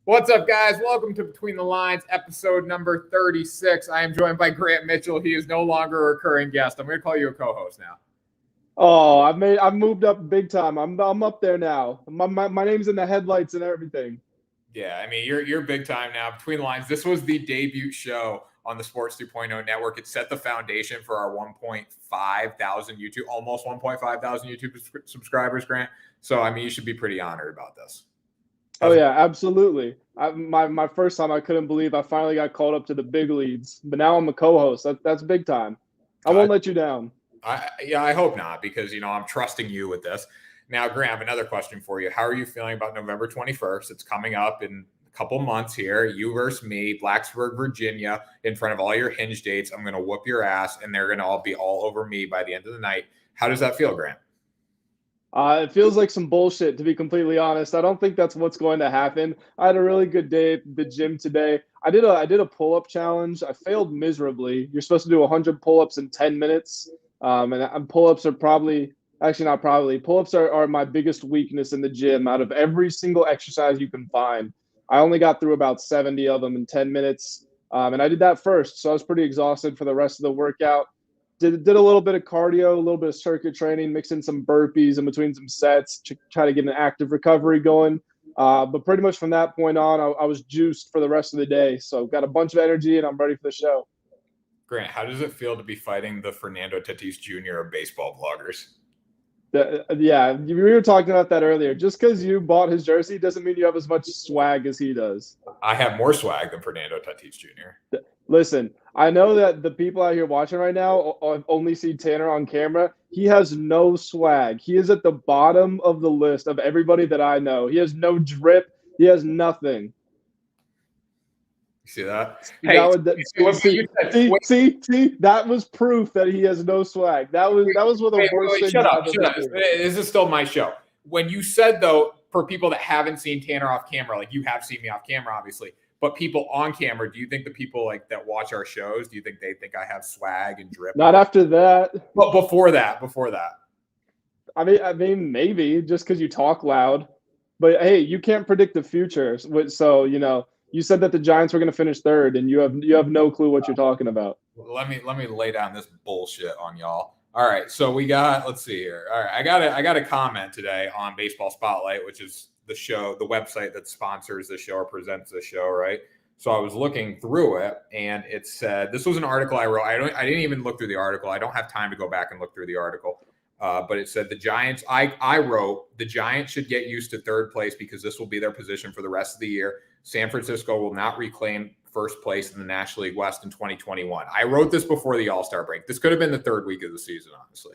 What's up, guys? Welcome to Between the Lines, episode number 36. I am joined by Grant Mitchell. He is no longer a recurring guest. I'm going to call you a co-host now. Oh, I've moved up big time. I'm up there now. My name's in the headlights and everything. Yeah, I mean, you're big time now. Between the Lines, this was the debut show on the Sports 2.0 network. It set the foundation for our 1.5 thousand YouTube, almost 1.5 thousand YouTube subscribers, Grant. So, I mean, you should be pretty honored about this. Oh yeah, absolutely. My first time, I couldn't believe I finally got called up to the big leagues, but now I'm a co-host. That's big time. I won't let you down. I hope not, because I'm trusting you with this. Now, Grant, I have another question for you. How are you feeling about November 21st? It's coming up in a couple months here. You versus me, Blacksburg, Virginia, in front of all your hinge dates. I'm going to whoop your ass, and they're going to all be all over me by the end of the night. How does that feel, Grant? It feels like some bullshit, to be completely honest. I don't think that's what's going to happen. I had a really good day at the gym today. I did a pull-up challenge. I failed miserably. You're supposed to do 100 pull-ups in 10 minutes. And pull-ups are pull-ups are my biggest weakness in the gym out of every single exercise you can find. I only got through about 70 of them in 10 minutes. And I did that first. So I was pretty exhausted for the rest of the workout. Did a little bit of cardio, a little bit of circuit training, mix in some burpees in between some sets to try to get an active recovery going. But pretty much from that point on, I was juiced for the rest of the day. So got a bunch of energy and I'm ready for the show. Grant, how does it feel to be fighting the Fernando Tatis Jr. of baseball vloggers? Yeah, we were talking about that earlier. Just because you bought his jersey doesn't mean you have as much swag as he does. I have more swag than Fernando Tatis Jr. Listen, I know that the people out here watching right now only see Tanner on camera. He has no swag. He is at the bottom of the list of everybody that I know. He has no drip. He has nothing. You see that? See, that was proof that he has no swag. That was one of the worst things. Shut up. This is still my show. When you said, though, for people that haven't seen Tanner off camera, like you have seen me off camera, obviously, but people on camera, do you think the people like that watch our shows, do you think they think I have swag and drip? Not after that. But before that. I mean, maybe just because you talk loud. But hey, you can't predict the future. So, you said that the Giants were going to finish third, and you have no clue what you're talking about. Let me lay down this bullshit on y'all. All right, so let's see here. All right, I got a comment today on Baseball Spotlight, which is the show, the website that sponsors the show or presents the show, right? So I was looking through it, and it said, this was an article I wrote. I didn't even look through the article. I don't have time to go back and look through the article. But it said the Giants, I wrote, the Giants should get used to third place because this will be their position for the rest of the year. San Francisco will not reclaim first place in the National League West in 2021. I wrote this before the All-Star break. This could have been the third week of the season, honestly.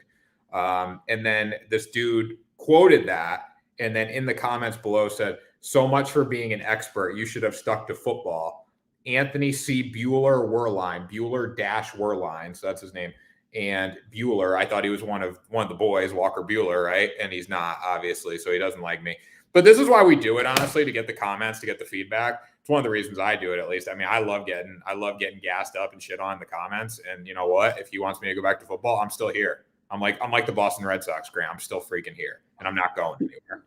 And then this dude quoted that, and then in the comments below said, so much for being an expert. You should have stuck to football. Anthony C. Bueller-Werline, so that's his name. And Bueller, I thought he was one of the boys, Walker Bueller, right? And he's not, obviously, so he doesn't like me. But this is why we do it, honestly, to get the comments, to get the feedback. It's one of the reasons I do it, at least. I mean, I love getting gassed up and shit on in the comments. And you know what? If he wants me to go back to football, I'm still here. I'm like the Boston Red Sox, Grant. I'm still freaking here, and I'm not going anywhere.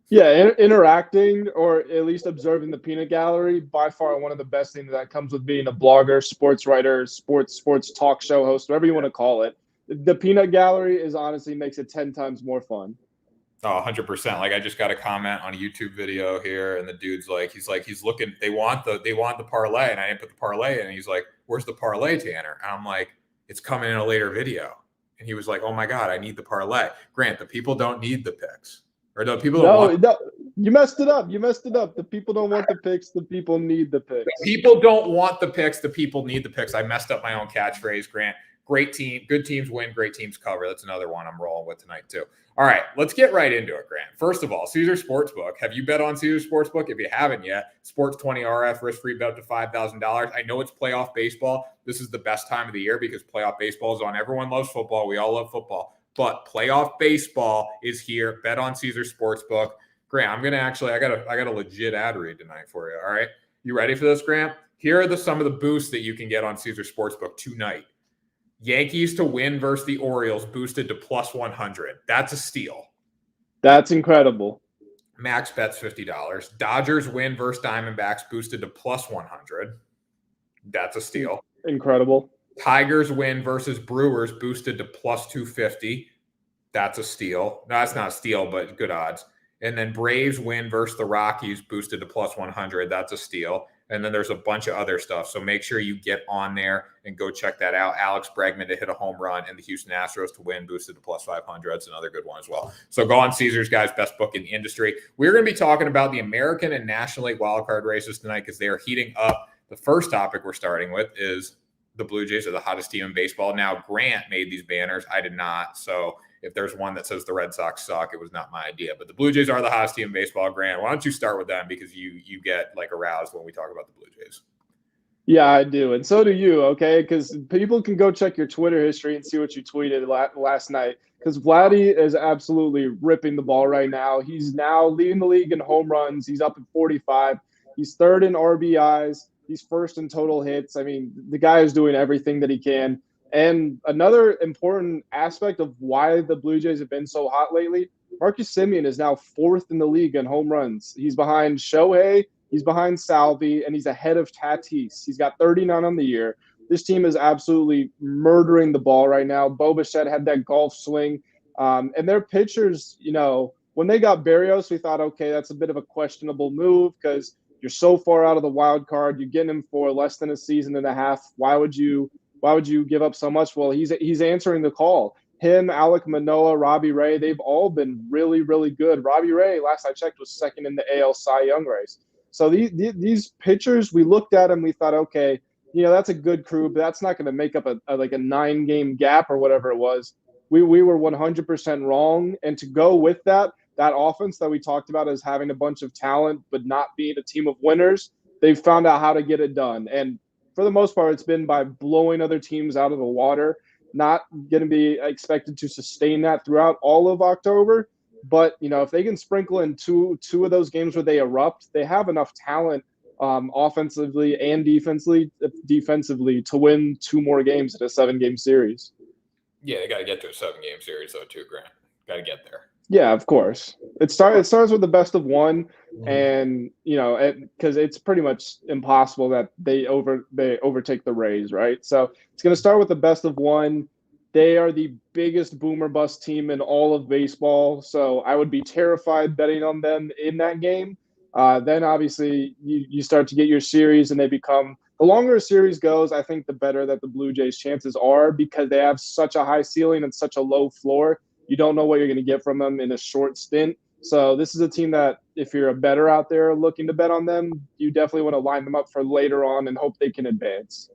Yeah, interacting or at least observing the peanut gallery, by far one of the best things that comes with being a blogger, sports writer, sports talk show host, whatever you want to call it. The peanut gallery honestly makes it 10 times more fun. Oh, 100%. Like I just got a comment on a YouTube video here, and the dude's he's looking, they want the parlay, and I didn't put the parlay in, and he's like, where's the parlay, Tanner? And I'm like, it's coming in a later video. And he was like, oh my God, I need the parlay. Grant, the people don't need the picks. Or the people don't No, you messed it up. The people don't want the picks. The people need the picks. The people don't want the picks. The people need the picks. I messed up my own catchphrase, Grant. Great team. Good teams win. Great teams cover. That's another one I'm rolling with tonight, too. All right, let's get right into it, Grant. First of all, Caesar Sportsbook. Have you bet on Caesar Sportsbook? If you haven't yet, Sports 20 RF, risk-free bet up to $5,000. I know it's playoff baseball. This is the best time of the year because playoff baseball is on. Everyone loves football. We all love football. But playoff baseball is here. Bet on Caesar Sportsbook. Grant, I'm gonna I got a legit ad read tonight for you. All right, you ready for this, Grant? Here are some of the boosts that you can get on Caesar Sportsbook tonight. Yankees to win versus the Orioles boosted to plus 100. That's a steal. That's incredible. Max bets $50. Dodgers win versus Diamondbacks boosted to plus 100. That's a steal. Incredible. Tigers win versus Brewers boosted to plus 250. That's a steal. No, that's not a steal, but good odds. And then Braves win versus the Rockies boosted to plus 100. That's a steal. And then there's a bunch of other stuff. So make sure you get on there and go check that out. Alex Bregman to hit a home run and the Houston Astros to win boosted to plus 500. That's another good one as well. So go on Caesars, guys, best book in the industry. We're going to be talking about the American and National League wildcard races tonight because they are heating up. The first topic we're starting with is the Blue Jays are the hottest team in baseball. Now, Grant made these banners. I did not. So if there's one that says the Red Sox suck, it was not my idea. But the Blue Jays are the hottest team in baseball. Grant, why don't you start with them because you get like aroused when we talk about the Blue Jays. Yeah, I do. And so do you, okay? Because people can go check your Twitter history and see what you tweeted last night. Because Vladdy is absolutely ripping the ball right now. He's now leading the league in home runs. He's up at 45. He's third in RBIs. He's first in total hits. I mean, the guy is doing everything that he can. And another important aspect of why the Blue Jays have been so hot lately, Marcus Semien is now fourth in the league in home runs. He's behind Shohei, he's behind Salvi, and he's ahead of Tatis. He's got 39 on the year. This team is absolutely murdering the ball right now. Bo Bichette had that golf swing. And their pitchers, when they got Berrios, we thought, okay, that's a bit of a questionable move because you're so far out of the wild card. You're getting him for less than a season and a half. Why would you give up so much? Well, he's answering the call. Him, Alek Manoah, Robbie Ray, they've all been really, really good. Robbie Ray, last I checked, was second in the AL Cy Young race. So these pitchers, we looked at them, we thought, okay, that's a good crew, but that's not going to make up a 9-game gap or whatever it was. We were 100% wrong. And to go with that offense that we talked about as having a bunch of talent but not being a team of winners, they've found out how to get it done. And for the most part, it's been by blowing other teams out of the water. Not going to be expected to sustain that throughout all of October. But, if they can sprinkle in two of those games where they erupt, they have enough talent offensively and defensively to win 2 more games in a 7-game series. Yeah, they got to get to a 7-game series, though, too, Grant. Got to get there. Yeah, of course. It starts with the best of one, and because it's pretty much impossible that they overtake the Rays, right? So it's going to start with the best of one. They are the biggest boomer bust team in all of baseball, so I would be terrified betting on them in that game. Then obviously you start to get your series, and they become the longer a series goes. I think the better that the Blue Jays' chances are because they have such a high ceiling and such a low floor. You don't know what you're going to get from them in a short stint. So this is a team that if you're a bettor out there looking to bet on them, you definitely want to line them up for later on and hope they can advance.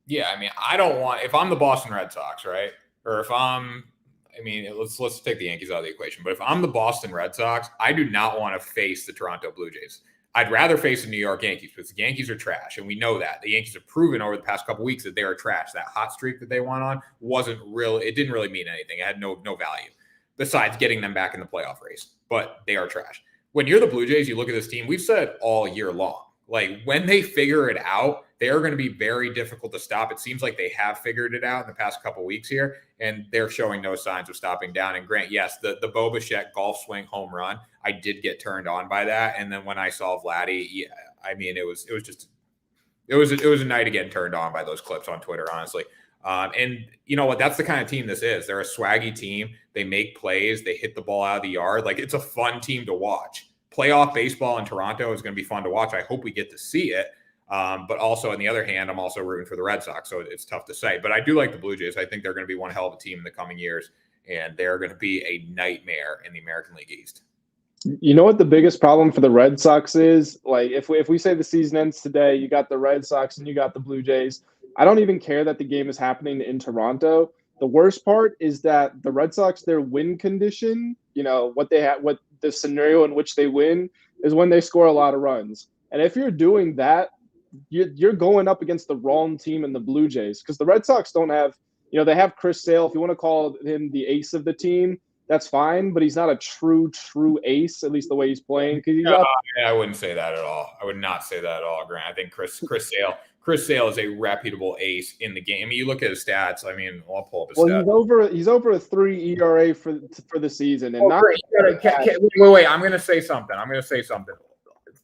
Yeah, I mean, I don't want – if I'm the Boston Red Sox, right, or if I'm – let's take the Yankees out of the equation. But if I'm the Boston Red Sox, I do not want to face the Toronto Blue Jays. I'd rather face the New York Yankees because the Yankees are trash, and we know that. The Yankees have proven over the past couple of weeks that they are trash. That hot streak that they went on it didn't really mean anything. It had no value besides getting them back in the playoff race, but they are trash. When you're the Blue Jays, you look at this team, we've said all year long, like when they figure it out, they are going to be very difficult to stop. It seems like they have figured it out in the past couple of weeks here, and they're showing no signs of stopping down. And Grant, yes, the Bo Bichette golf swing home run, I did get turned on by that. And then when I saw Vladdy, it was a night of getting turned on by those clips on Twitter, honestly. And you know what? That's the kind of team this is. They're a swaggy team. They make plays. They hit the ball out of the yard. Like, it's a fun team to watch. Playoff baseball in Toronto is going to be fun to watch. I hope we get to see it. But also, on the other hand, I'm also rooting for the Red Sox, so it's tough to say. But I do like the Blue Jays. I think they're going to be one hell of a team in the coming years, and they're going to be a nightmare in the American League East. You know what the biggest problem for the Red Sox is? Like, if we say the season ends today, you got the Red Sox and you got the Blue Jays. I don't even care that the game is happening in Toronto. The worst part is that the Red Sox, their win condition, what the scenario in which they win is when they score a lot of runs. And if you're doing that, you're going up against the wrong team in the Blue Jays because the Red Sox don't have, they have Chris Sale. If you want to call him the ace of the team, that's fine, but he's not a true ace, at least the way he's playing. I wouldn't say that at all. I would not say that at all, Grant. I think Chris Sale Chris Sale is a reputable ace in the game. I mean, you look at his stats. I mean, I'll pull up his Well, stats. he's over a 3 ERA for the season, and not Great. Wait. I'm going to say something.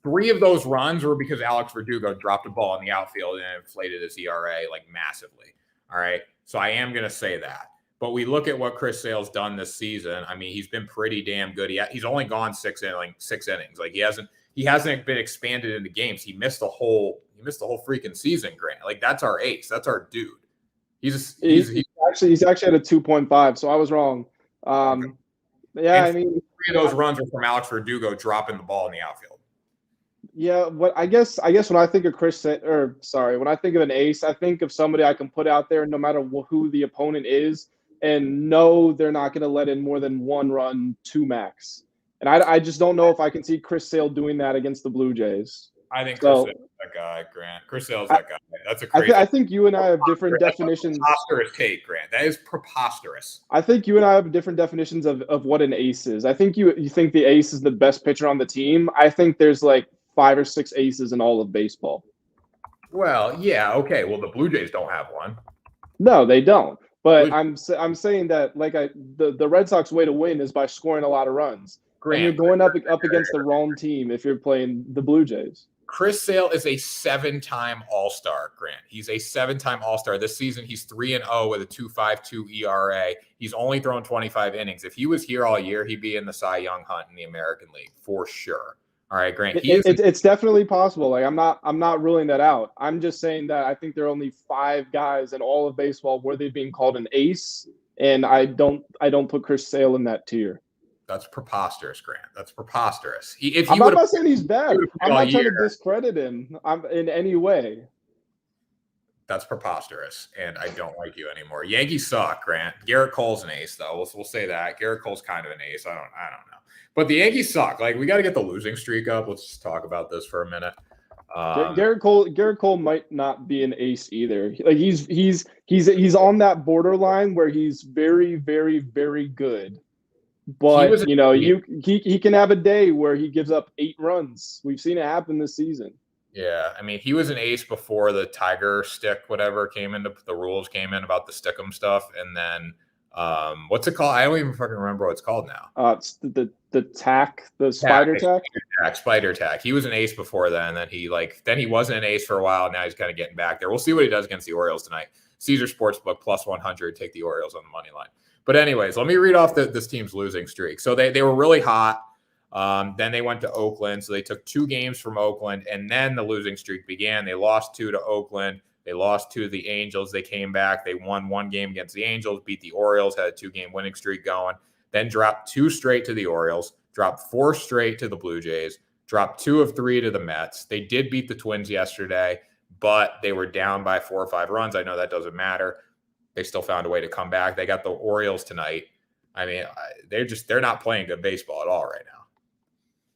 3 of those runs were because Alex Verdugo dropped a ball in the outfield and inflated his ERA like massively. All right. So I am going to say that. But we look at what Chris Sale's done this season. I mean, he's been pretty damn good. He's only gone 6 innings. Like he hasn't been expanded into games. He missed the whole freaking season, Grant. Like that's our ace. That's our dude. He's actually at a 2.5. So I was wrong. Okay. Yeah, and I mean, 3 of those runs are from Alex Verdugo dropping the ball in the outfield. Yeah, but I guess when I think of when I think of an ace, I think of somebody I can put out there no matter who the opponent is, and know they're not going to let in more than 1 run, 2 max. And I just don't know if I can see Chris Sale doing that against the Blue Jays. I think Chris Sale's that guy, Grant. Chris Sale's that guy. That's a crazy. I think you and I have different definitions. Preposterous take, Grant. That is preposterous. I think you and I have different definitions of what an ace is. I think you think the ace is the best pitcher on the team. I think there's like 5 or 6 aces in all of baseball. Well, yeah, okay. Well, the Blue Jays don't have one. No, they don't. But I'm saying that the Red Sox way to win is by scoring a lot of runs. Grant, and you're going up against the wrong team if you're playing the Blue Jays. Chris Sale is a 7-time All-Star, Grant. He's a 7-time All-Star. This season, he's 3-0 with a 2.52 ERA. He's only thrown 25 innings. If he was here all year, he'd be in the Cy Young hunt in the American League for sure. All right, Grant. It's definitely possible. Like I'm not ruling that out. I'm just saying that I think there are only 5 guys in all of baseball worthy of being called an ace, and I don't put Chris Sale in that tier. That's preposterous, Grant. That's preposterous. I'm not saying he's bad. I'm not trying to discredit him in any way. That's preposterous, and I don't like you anymore. Yankees suck, Grant. Garrett Cole's an ace, though. We'll say that. Garrett Cole's kind of an ace. I don't know. But the Yankees suck. Like, we got to get the losing streak up. Let's just talk about this for a minute. Garrett Cole might not be an ace either. Like he's on that borderline where he's very, very, very good. But he can have a day where he gives up 8 runs. We've seen it happen this season. Yeah, I mean, he was an ace before the Tiger stick, whatever the rules came in about the stickum stuff, and then what's it called? I don't even fucking remember what it's called now. It's the spider tack. Spider tack. He was an ace before then, and then he wasn't an ace for a while. Now he's kind of getting back there. We'll see what he does against the Orioles tonight. Caesar Sportsbook plus 100. Take the Orioles on the money line. But anyways, let me read off this team's losing streak. So they were really hot. Then they went to Oakland. So they took 2 games from Oakland, and then the losing streak began. They lost 2 to Oakland. They lost 2 to the Angels. They came back. They won 1 game against the Angels, beat the Orioles, had a 2-game winning streak going. Then dropped 2 straight to the Orioles, dropped 4 straight to the Blue Jays, dropped 2 of 3 to the Mets. They did beat the Twins yesterday, but they were down by 4 or 5 runs. I know that doesn't matter. They still found a way to come back. They got the Orioles tonight. I mean, they're not playing good baseball at all right now.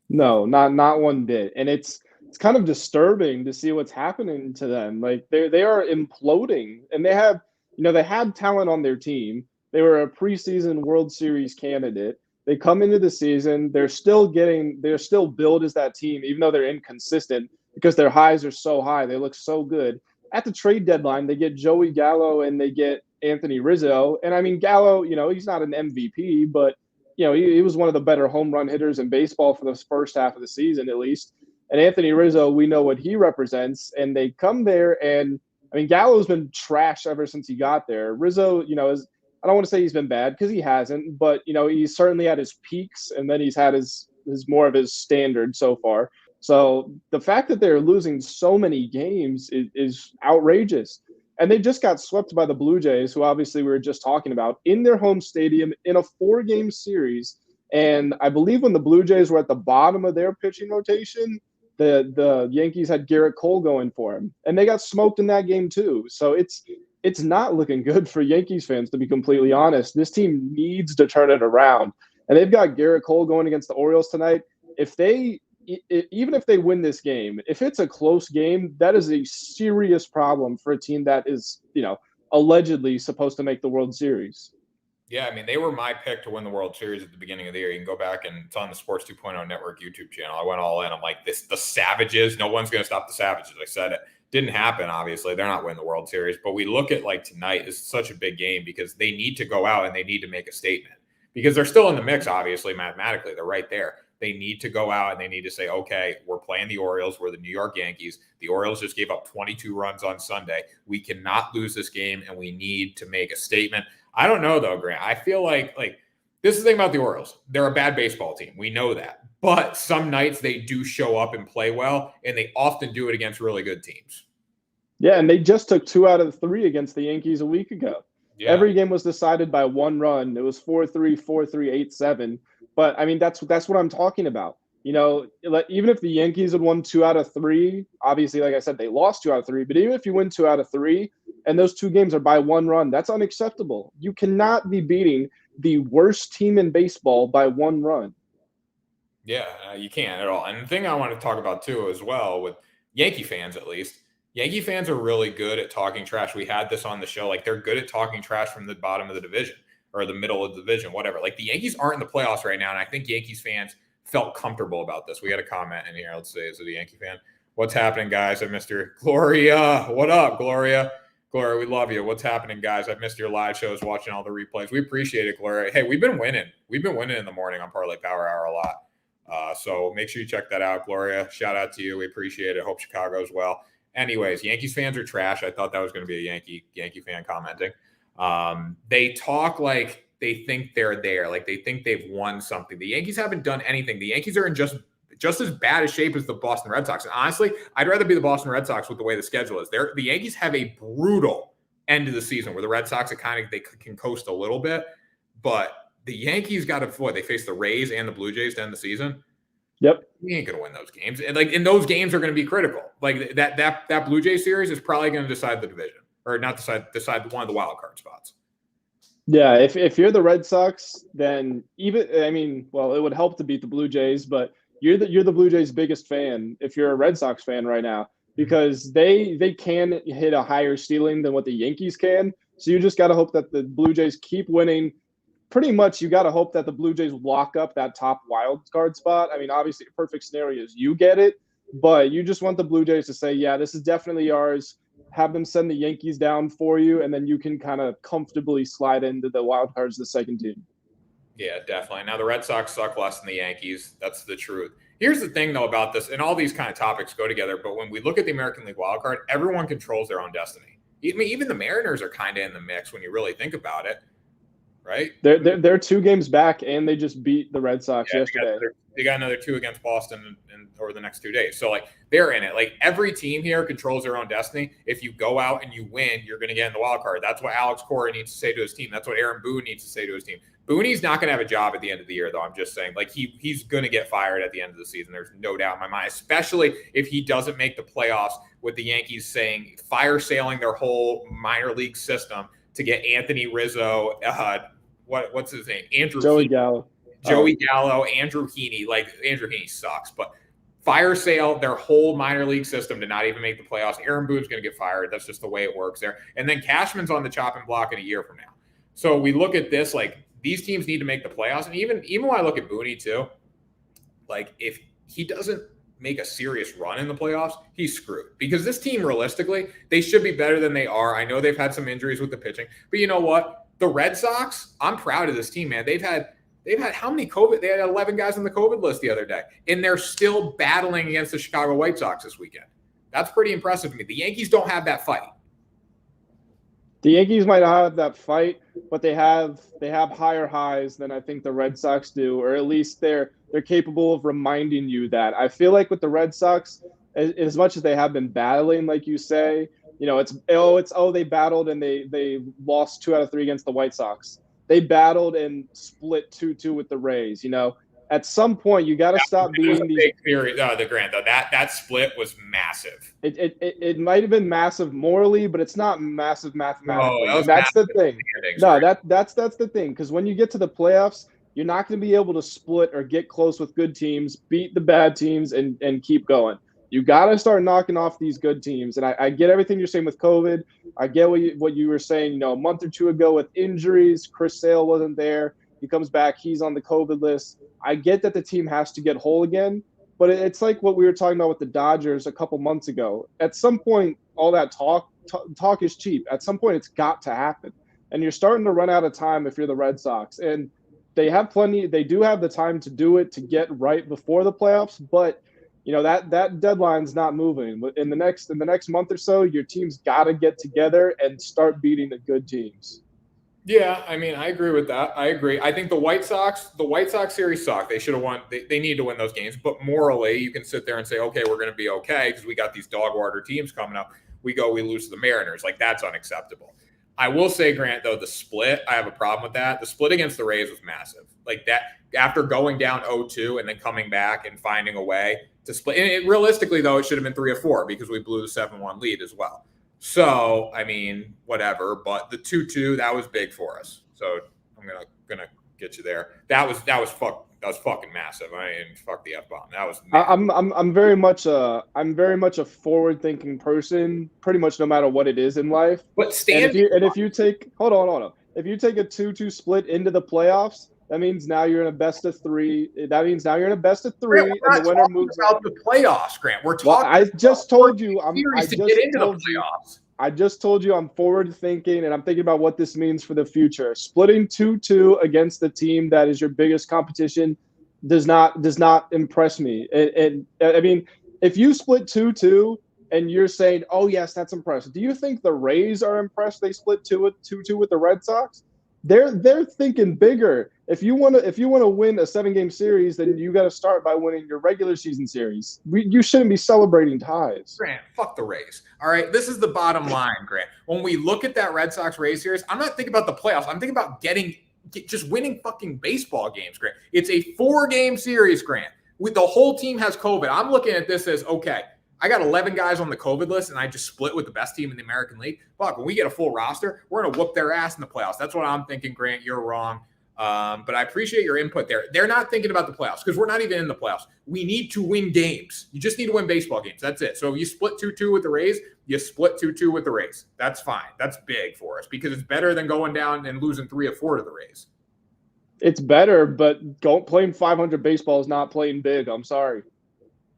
No, not one bit. And it's kind of disturbing to see what's happening to them. Like they are imploding, and they had talent on their team. They were a preseason World Series candidate. They come into the season, they're still billed as that team, even though they're inconsistent because their highs are so high. They look so good. At the trade deadline, they get Joey Gallo and they get Anthony Rizzo. And I mean, Gallo, he's not an MVP, but he was one of the better home run hitters in baseball for the first half of the season, at least. And Anthony Rizzo, we know what he represents. And they come there, and I mean, Gallo's been trash ever since he got there. Rizzo, I don't want to say he's been bad because he hasn't, but he's certainly at his peaks, and then he's had his more of his standard so far. So the fact that they're losing so many games is outrageous. And they just got swept by the Blue Jays, who obviously we were just talking about, in their home stadium in a 4-game series. And I believe when the Blue Jays were at the bottom of their pitching rotation, the Yankees had Garrett Cole going for him. And they got smoked in that game too. So it's not looking good for Yankees fans, to be completely honest. This team needs to turn it around. And they've got Garrett Cole going against the Orioles tonight. Even if they win this game, if it's a close game, that is a serious problem for a team that is, allegedly supposed to make the World Series. Yeah, I mean, they were my pick to win the World Series at the beginning of the year. You can go back, and it's on the Sports 2.0 Network YouTube channel. I went all in. I'm like, the Savages, no one's going to stop the Savages. I said it. Didn't happen, obviously. They're not winning the World Series. But we look at like tonight is such a big game because they need to go out and they need to make a statement because they're still in the mix, obviously, mathematically. They're right there. They need to go out and they need to say, okay, we're playing the Orioles. We're the New York Yankees. The Orioles just gave up 22 runs on Sunday. We cannot lose this game, and we need to make a statement. I don't know, though, Grant. I feel like this is the thing about the Orioles. They're a bad baseball team. We know that. But some nights they do show up and play well, and they often do it against really good teams. Yeah, and they just took 2 out of 3 against the Yankees a week ago. Yeah. Every game was decided by 1 run. It was 4-3, 4-3, 8-7. But, I mean, that's what I'm talking about. You know, even if the Yankees had won 2 out of 3, obviously, like I said, they lost 2 out of 3. But even if you win 2 out of 3 and those 2 games are by 1 run, that's unacceptable. You cannot be beating the worst team in baseball by 1 run. Yeah, you can't at all. And the thing I want to talk about, too, as well, with Yankee fans at least, Yankee fans are really good at talking trash. We had this on the show. Like, they're good at talking trash from the bottom of the division or the middle of the division, whatever. Like, the Yankees aren't in the playoffs right now, and I think Yankees fans felt comfortable about this. We got a comment in here. Let's see. Is it a Yankee fan? What's happening, guys? I missed your Gloria. What up, Gloria? Gloria, we love you. What's happening, guys? I've missed your live shows, watching all the replays. We appreciate it, Gloria. Hey, we've been winning. We've been winning in the morning on Parlay Power Hour a lot. So make sure you check that out, Gloria. Shout out to you. We appreciate it. Hope Chicago's well. Anyways, Yankees fans are trash. I thought that was going to be a Yankee fan commenting. They talk like they think they're there, like they think they've won something. The Yankees haven't done anything. The Yankees are in just as bad a shape as the Boston Red Sox. And honestly, I'd rather be the Boston Red Sox with the way the schedule is. The Yankees have a brutal end of the season where the Red Sox they can coast a little bit, but the Yankees got to they face the Rays and the Blue Jays to end the season. Yep. We ain't gonna win those games. And those games are gonna be critical. Like that Blue Jay series is probably gonna decide the division. Or not decide one of the wild card spots. Yeah, if you're the Red Sox, then it would help to beat the Blue Jays, but you're the Blue Jays' biggest fan if you're a Red Sox fan right now, because they can hit a higher ceiling than what the Yankees can. So you just got to hope that the Blue Jays keep winning. Pretty much, you got to hope that the Blue Jays lock up that top wild card spot. I mean, obviously, a perfect scenario is you get it, but you just want the Blue Jays to say, yeah, this is definitely ours. Have them send the Yankees down for you, and then you can kind of comfortably slide into the wild cards, the second team. Yeah, definitely. Now, the Red Sox suck less than the Yankees. That's the truth. Here's the thing, though, about this, and all these kind of topics go together, but when we look at the American League wild card, everyone controls their own destiny. I mean, even the Mariners are kind of in the mix when you really think about it. Right? They're 2 games back, and they just beat the Red Sox yesterday. They got another 2 against Boston over the next 2 days. So, they're in it. Like, every team here controls their own destiny. If you go out and you win, you're going to get in the wild card. That's what Alex Cora needs to say to his team. That's what Aaron Boone needs to say to his team. Boone's not going to have a job at the end of the year, though. I'm just saying. Like, he's going to get fired at the end of the season. There's no doubt in my mind, especially if he doesn't make the playoffs with the Yankees fire sailing their whole minor league system to get Anthony Rizzo, what's his name? Joey Gallo. Gallo, Andrew Heaney. Like, Andrew Heaney sucks, but fire sale their whole minor league system to not even make the playoffs. Aaron Boone's going to get fired. That's just the way it works there. And then Cashman's on the chopping block in a year from now. So we look at this, like, these teams need to make the playoffs. And even when I look at Boone too, like, if he doesn't make a serious run in the playoffs, he's screwed. Because this team, realistically, they should be better than they are. I know they've had some injuries with the pitching, but you know what? The Red Sox, I'm proud of this team, man. They've had how many COVID? They had 11 guys on the COVID list the other day, and they're still battling against the Chicago White Sox this weekend. That's pretty impressive to me. The Yankees don't have that fight. The Yankees might have that fight, but they have higher highs than I think the Red Sox do, or at least they're capable of reminding you that. I feel like with the Red Sox, as much as they have been battling, like you say, you know, they battled and they lost 2 out of 3 against the White Sox. They battled and split 2-2 with the Rays. You know, at some point you got to stop being the Grant, though. That split was massive. It might have been massive morally, but it's not massive mathematically. Oh, that's the thing. No, that's the thing. Because when you get to the playoffs, you're not going to be able to split or get close with good teams, beat the bad teams, and keep going. You got to start knocking off these good teams. And I get everything you're saying with COVID. I get what you were saying, you know, a month or 2 ago with injuries. Chris Sale wasn't there. He comes back. He's on the COVID list. I get that the team has to get whole again. but it's like what we were talking about with the Dodgers a couple months ago. At some point, all that talk is cheap. At some point, it's got to happen. And you're starting to run out of time if you're the Red Sox. And they do have the time to do it, to get right before the playoffs, but that deadline's not moving. In the next month or so, your team's got to get together and start beating the good teams. Yeah, I mean, I agree with that. I agree. I think the White Sox series sucked. They should have won. They need to win those games. But morally, you can sit there and say, okay, we're going to be okay because we got these dog water teams coming up. We lose to the Mariners. Like, that's unacceptable. I will say, Grant, though, the split, I have a problem with that. The split against the Rays was massive. Like, that, after going down 0-2 and then coming back and finding a way to split. And realistically, though, it should have been 3 or 4 because we blew the 7-1 lead as well. So, I mean, whatever. But the 2-2, that was big for us. So I'm gonna get you there. That was fucking massive. I mean, fuck the F-bomb. That was. I'm very much a forward-thinking person, pretty much no matter what it is in life. But if you take a 2-2 split into the playoffs, that means now you're in a best of 3. That means now you're in a best of 3, Grant, and the winner moves out the playoffs. Grant, we're talking. Well, I just told you. I just told you I'm forward thinking, and I'm thinking about what this means for the future. Splitting 2-2 against the team that is your biggest competition does not impress me. And I mean, if you split 2-2 and you're saying, "Oh yes, that's impressive," do you think the Rays are impressed they split 2-2 with the Red Sox? They're thinking bigger. If you want to win a 7-game series, then you got to start by winning your regular season series. You shouldn't be celebrating ties. Grant, fuck the Rays. All right, this is the bottom line, Grant. When we look at that Red Sox Rays series, I'm not thinking about the playoffs. I'm thinking about just winning fucking baseball games, Grant. It's a 4-game series, Grant. The whole team has COVID. I'm looking at this as, okay, I got 11 guys on the COVID list, and I just split with the best team in the American League. Fuck, when we get a full roster, we're going to whoop their ass in the playoffs. That's what I'm thinking, Grant. You're wrong. But I appreciate your input there. They're not thinking about the playoffs because we're not even in the playoffs. We need to win games. You just need to win baseball games. That's it. So if you split 2-2 with the Rays, you split 2-2 with the Rays. That's fine. That's big for us because it's better than going down and losing 3 or 4 to the Rays. It's better, but playing 500 baseball is not playing big. I'm sorry.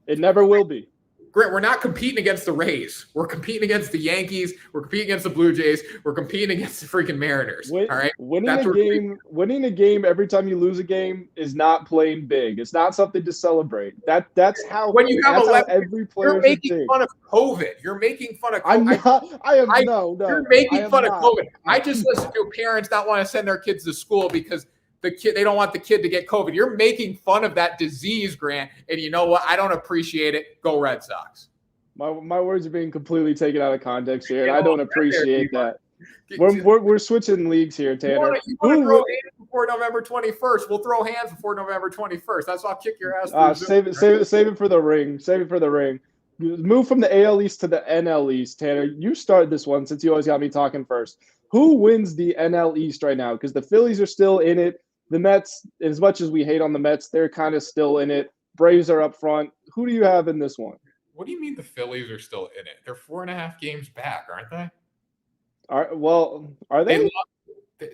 It never will be. Grant, we're not competing against the Rays. We're competing against the Yankees. We're competing against the Blue Jays. We're competing against the freaking Mariners. All right. Winning a game every time you lose a game is not playing big. It's not something to celebrate. That's how when you have 11, every player. You're making fun of COVID. You're making fun of COVID. I'm not. I am no. You're making fun of COVID. I just listen to parents not want to send their kids to school because they don't want the kid to get COVID. You're making fun of that disease, Grant. And you know what? I don't appreciate it. Go Red Sox. My words are being completely taken out of context here, and I don't appreciate that. We're switching leagues here, Tanner. You want to throw hands before November 21st? We'll throw hands before November 21st. That's why I'll kick your ass. Save it for the ring. Save it for the ring. Move from the AL East to the NL East, Tanner. You start this one since you always got me talking first. Who wins the NL East right now? Because the Phillies are still in it. The Mets, as much as we hate on the Mets, they're kind of still in it. Braves are up front. Who do you have in this one? What do you mean the Phillies are still in it? They're 4.5 games back, aren't they? Are they?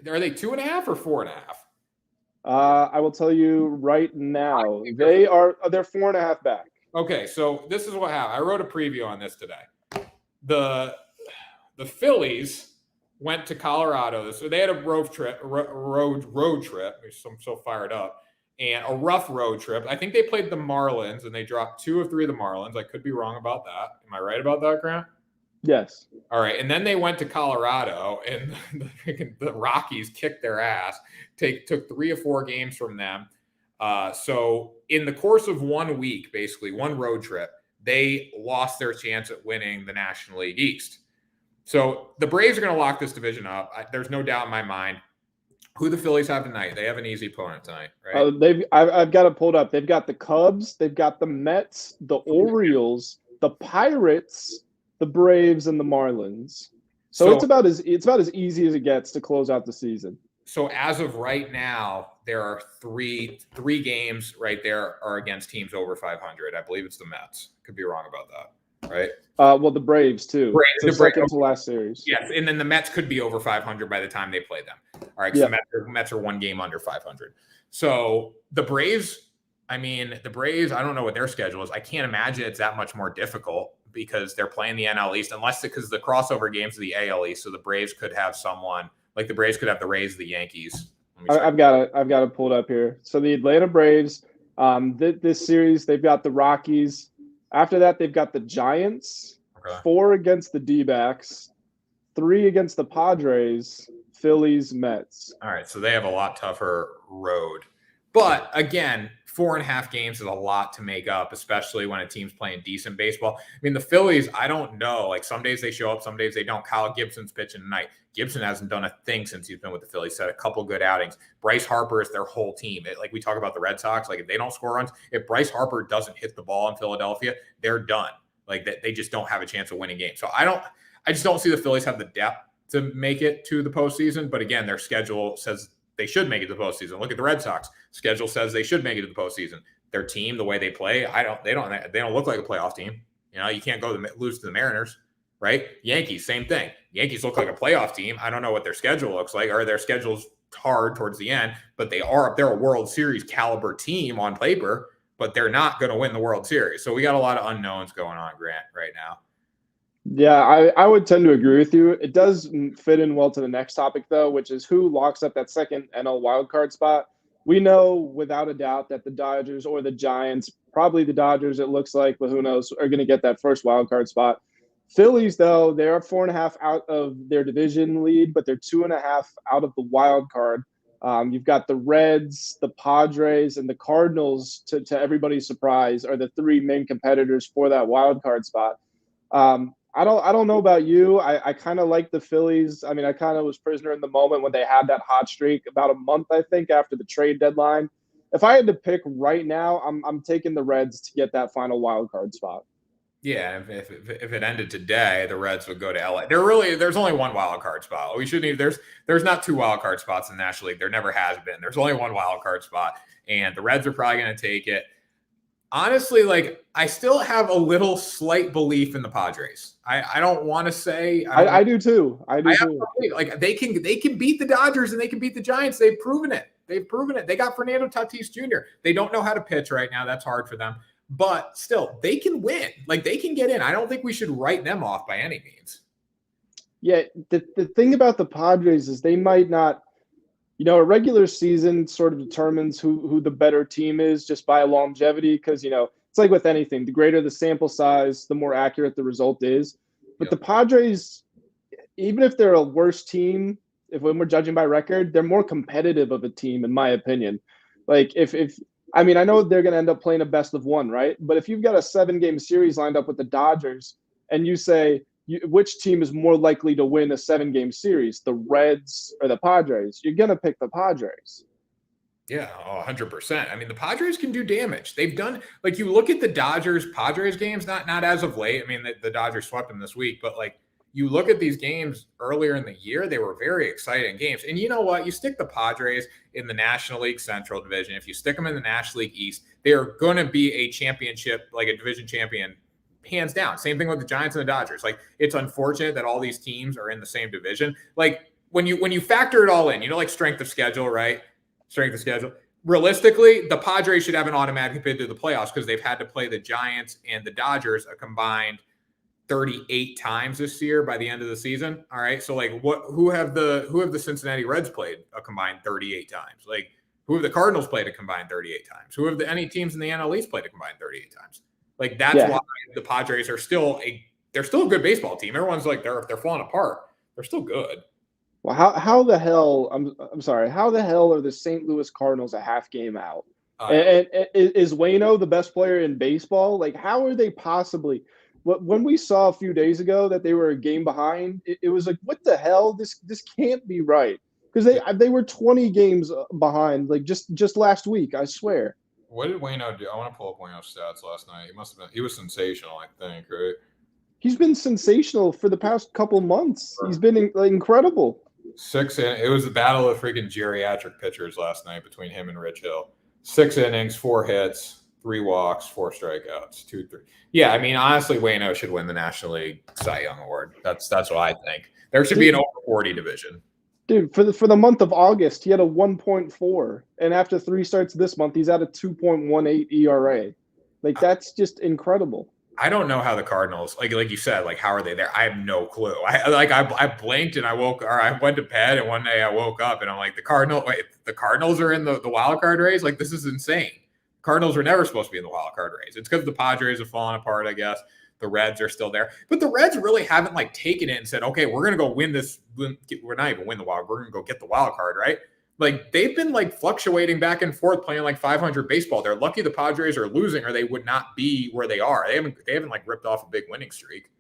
Are they 2.5 or 4.5? I will tell you right now. They're 4.5 back. Okay, so this is what happened. I wrote a preview on this today. The Phillies went to Colorado. So they had a road trip, which I'm so fired up, and a rough road trip. I think they played the Marlins, and they dropped 2 of 3 of the Marlins. I could be wrong about that. Am I right about that, Grant? Yes. All right, and then they went to Colorado, and the Rockies kicked their ass. Took 3 or 4 games from them. So in the course of 1 week, basically one road trip, they lost their chance at winning the National League East. So the Braves are going to lock this division up. There's no doubt in my mind. Who the Phillies have tonight? They have an easy opponent tonight, right? I've got it pulled up. They've got the Cubs, they've got the Mets, the Orioles, the Pirates, the Braves, and the Marlins. So it's about as easy as it gets to close out the season. So as of right now, there are three games right there are against teams over 500. I believe it's the Mets. Could be wrong about that. Right. Well, the Braves too. The second to last series. Yes, and then the Mets could be over 500 by the time they play them. All right. So the Mets are 1 game under 500. So the Braves I mean, the Braves, I don't know what their schedule is. I can't imagine it's that much more difficult because they're playing the NL East, unless because the crossover games of the AL East. So the Braves could have someone like the Braves could have the Rays, the Yankees. I've got it pulled up here. So the Atlanta Braves, this series, they've got the Rockies. After that, they've got the Giants, 4 against the D-backs, 3 against the Padres, Phillies, Mets. All right, so they have a lot tougher road. But again, 4.5 games is a lot to make up, especially when a team's playing decent baseball. I mean, the Phillies, I don't know. Like some days they show up, some days they don't. Kyle Gibson's pitching tonight. Gibson hasn't done a thing since he's been with the Phillies. He's had a couple good outings. Bryce Harper is their whole team. Like we talk about the Red Sox, like if they don't score runs, if Bryce Harper doesn't hit the ball in Philadelphia, they're done. Like they just don't have a chance of winning games. So I just don't see the Phillies have the depth to make it to the postseason. But again, their schedule says they should make it to the postseason. Look at the Red Sox. Schedule says they should make it to the postseason. Their team, the way they play, they don't look like a playoff team. You know, you can't lose to the Mariners, right? Yankees, same thing. Yankees look like a playoff team. I don't know what their schedule looks like, or their schedule's hard towards the end, but they're a World Series caliber team on paper, but they're not going to win the World Series. So we got a lot of unknowns going on, Grant, right now. Yeah, I would tend to agree with you. It does fit in well to the next topic, though, which is who locks up that second NL wildcard spot. We know without a doubt that the Dodgers or the Giants, probably the Dodgers, it looks like, but who knows, are going to get that first wildcard spot. Phillies, though, they're 4.5 out of their division lead, but they're 2.5 out of the wild card. You've got the Reds, the Padres, and the Cardinals, to everybody's surprise, are the 3 main competitors for that wild card spot. I don't know about you. I kind of like the Phillies. I mean, I kind of was prisoner in the moment when they had that hot streak about a month, I think, after the trade deadline. If I had to pick right now, I'm taking the Reds to get that final wild card spot. Yeah, if it ended today, the Reds would go to LA. There's only one wild card spot. We shouldn't even there's not 2 wild card spots in the National League. There never has been. There's only one wild card spot, and the Reds are probably going to take it. Honestly, like I still have a little slight belief in the Padres. I don't want to say I do too. I do too. Like they can beat the Dodgers and they can beat the Giants. They've proven it. They got Fernando Tatis Jr. They don't know how to pitch right now. That's hard for them. But still, they can win. Like they can get in. I don't think we should write them off by any means. Yeah, the thing about the Padres is they might not. You know, a regular season sort of determines who the better team is just by longevity because, you know, it's like with anything. The greater the sample size, the more accurate the result is. But the Padres, even if they're a worse team, when we're judging by record, they're more competitive of a team, in my opinion. Like I mean, I know they're going to end up playing a best of 1, right? But if you've got a 7-game series lined up with the Dodgers and you say – which team is more likely to win a 7-game series, the Reds or the Padres? You're going to pick the Padres. Yeah, 100%. I mean, the Padres can do damage. They've done, like, you look at the Dodgers-Padres games, not as of late. I mean, the Dodgers swept them this week, but, like, you look at these games earlier in the year, they were very exciting games. And you know what? You stick the Padres in the National League Central Division. If you stick them in the National League East, they're going to be a championship, like a division champion, hands down. Same thing with the Giants and the Dodgers. Like, it's unfortunate that all these teams are in the same division. Like, when you factor it all in, you know, like strength of schedule, right? Strength of schedule. Realistically, the Padres should have an automatic bid to the playoffs because they've had to play the Giants and the Dodgers a combined 38 times this year by the end of the season. All right. So like who have the Cincinnati Reds played a combined 38 times? Like, who have the Cardinals played a combined 38 times? Who have any teams in the NL East played a combined 38 times? Like, that's why the Padres are still a good baseball team. Everyone's like they're falling apart. They're still good. Well, how the hell? I'm sorry. How the hell are the St. Louis Cardinals a half game out? And is Waino the best player in baseball? Like, how are they possibly? When we saw a few days ago that they were a game behind, it was like, what the hell? This can't be right because they were 20 games behind. Like just last week, I swear. What did Waino do? I want to pull up Waino's stats last night. He was sensational, I think, right? He's been sensational for the past couple months. He's been incredible. It was the battle of freaking geriatric pitchers last night between him and Rich Hill. 6 innings, 4 hits, 3 walks, 4 strikeouts, 2, 3. Yeah, I mean, honestly, Waino should win the National League Cy Young Award. That's what I think. There should be an over 40 division. Dude, for the month of August, he had a 1.4, and after 3 starts this month, he's at a 2.18 ERA. Like, that's just incredible. I don't know how the Cardinals, like you said, like how are they there? I have no clue. I blinked and I went to bed, and one day I woke up and I'm like, the Cardinals are in the wild card race. Like, this is insane. Cardinals were never supposed to be in the wild card race. It's because the Padres have fallen apart, I guess. The Reds are still there, but the Reds really haven't like taken it and said, okay, we're gonna go win this. We're not even win the wild. We're gonna go get the wild card, right? Like, they've been like fluctuating back and forth, playing like 500 baseball. They're lucky the Padres are losing, or they would not be where they are. They haven't like ripped off a big winning streak.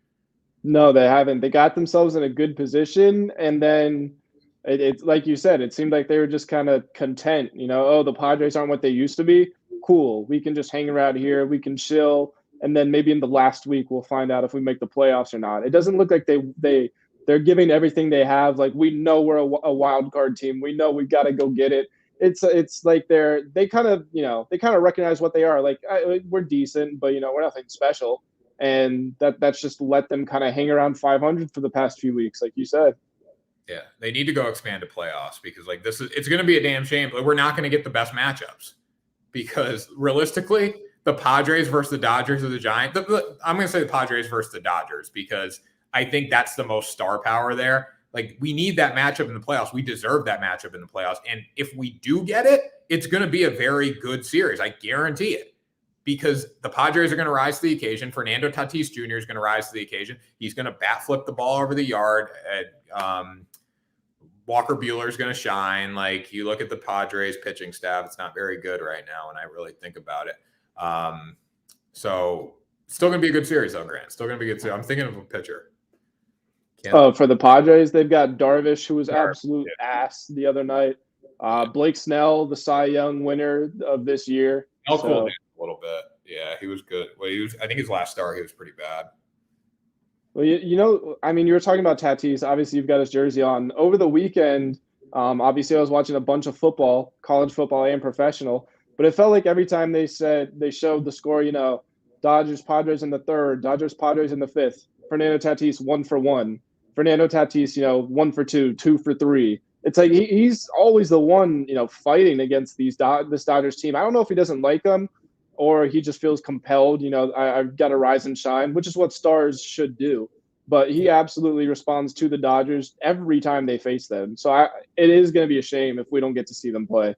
No, they haven't. They got themselves in a good position, and then it's like you said, it seemed like they were just kind of content. Oh, the Padres aren't what they used to be. Cool, we can just hang around here. We can chill, and then maybe in the last week we'll find out if we make the playoffs or not. It doesn't look like they're giving everything they have. Like, we know we're a wild card team. We know we've got to go get it. It's like they kind of recognize what they are. Like, we're decent, but we're nothing special. And that's just let them kind of hang around 500 for the past few weeks, like you said. Yeah, they need to go expand to playoffs, because like it's going to be a damn shame. But we're not going to get the best matchups, because realistically, the Padres versus the Dodgers or the Giants. I'm going to say the Padres versus the Dodgers, because I think that's the most star power there. Like, we need that matchup in the playoffs. We deserve that matchup in the playoffs. And if we do get it, it's going to be a very good series. I guarantee it, because the Padres are going to rise to the occasion. Fernando Tatis Jr. is going to rise to the occasion. He's going to bat flip the ball over the yard. Walker Buehler is going to shine. Like, you look at the Padres pitching staff, it's not very good right now, and I really think about it. So still going to be a good series, though, Grant. Still going to be a good series. I'm thinking of a pitcher. For the Padres, they've got Darvish, who was absolute ass the other night. Blake Snell, the Cy Young winner of this year. Cooled down a little bit. Yeah, he was good. Well, I think his last start, he was pretty bad. Well, I mean, you were talking about Tatis. Obviously, you've got his jersey on. Over the weekend, obviously, I was watching a bunch of football, college football and professional. But it felt like every time they showed the score, Dodgers, Padres in the third, Dodgers, Padres in the fifth, Fernando Tatis 1 for 1, Fernando Tatis, 1 for 2, 2 for 3. It's like he's always the one, fighting against this Dodgers team. I don't know if he doesn't like them, or he just feels compelled. I've got to rise and shine, which is what stars should do. But he absolutely responds to the Dodgers every time they face them. So it is going to be a shame if we don't get to see them play.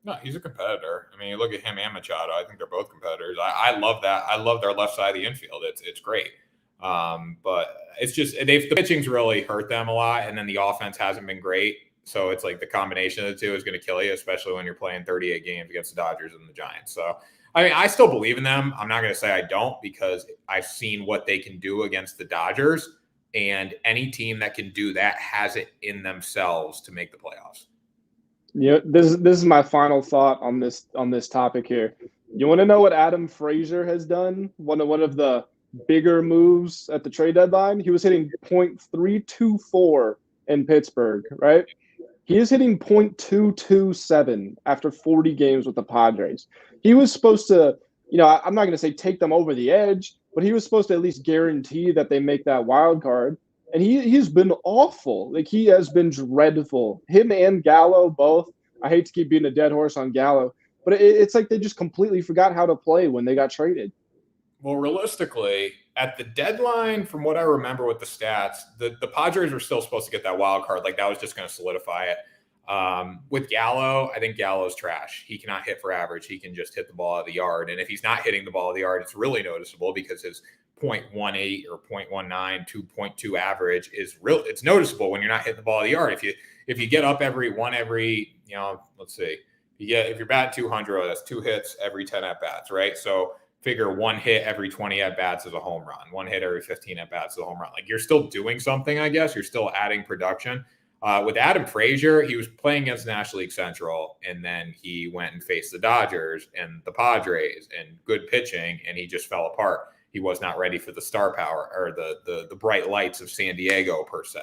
No, he's a competitor. I mean, you look at him and Machado. I think they're both competitors. I love that. I love their left side of the infield. It's great. But it's just the pitching's really hurt them a lot, and then the offense hasn't been great. So it's like the combination of the two is going to kill you, especially when you're playing 38 games against the Dodgers and the Giants. So, I mean, I still believe in them. I'm not going to say I don't, because I've seen what they can do against the Dodgers, and any team that can do that has it in themselves to make the playoffs. This is my final thought on this topic here. You want to know what Adam Frazier has done? One of the bigger moves at the trade deadline. He was hitting .324 in Pittsburgh, right? He is hitting .227 after 40 games with the Padres. He was supposed to, I'm not going to say take them over the edge, but he was supposed to at least guarantee that they make that wild card. And he's been awful. Like, he has been dreadful. Him and Gallo both. I hate to keep beating a dead horse on Gallo, but it's like they just completely forgot how to play when they got traded. Well, realistically, at the deadline, from what I remember with the stats, the Padres were still supposed to get that wild card. Like, that was just going to solidify it. With Gallo, I think Gallo's trash. He cannot hit for average. He can just hit the ball out of the yard. And if he's not hitting the ball out of the yard, it's really noticeable, because his .18 or .19 to .2 average is real. It's noticeable when you're not hitting the ball out of the yard. If you get up every, let's see, if you're batting 200, that's 2 hits every 10 at bats, right? So figure 1 hit every 20 at bats is a home run. 1 hit every 15 at bats is a home run. Like, you're still doing something, I guess. You're still adding production. With Adam Frazier, he was playing against National League Central, and then he went and faced the Dodgers and the Padres and good pitching, and he just fell apart. He was not ready for the star power or the bright lights of San Diego, per se.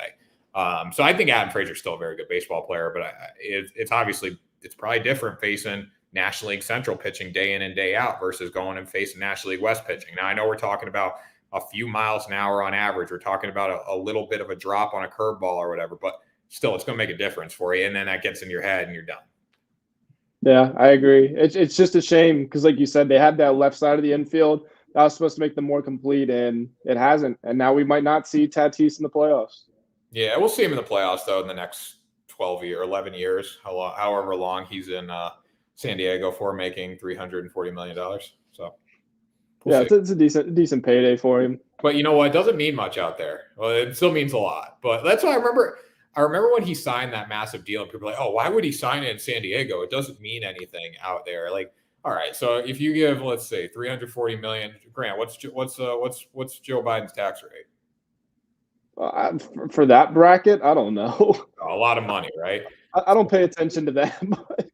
So I think Adam Frazier is still a very good baseball player, but it's probably different facing National League Central pitching day in and day out versus going and facing National League West pitching. Now, I know we're talking about a few miles an hour on average. We're talking about a little bit of a drop on a curveball or whatever, but still it's going to make a difference for you. And then that gets in your head and you're done. Yeah, I agree. It's just a shame because, like you said, they had that left side of the infield that was supposed to make them more complete, and it hasn't. And now we might not see Tatis in the playoffs. Yeah, we'll see him in the playoffs though in the next 11 years, however long he's in San Diego for, making $340 million. So we'll see. It's a decent payday for him. But you know what? It doesn't mean much out there. Well, it still means a lot. But that's why I remember when he signed that massive deal, and people were like, "Oh, why would he sign it in San Diego? It doesn't mean anything out there." Like, all right, so if you give, let's say, $340 million, Grant, what's Joe Biden's tax rate? For that bracket, I don't know. A lot of money, right? I don't pay attention to that much.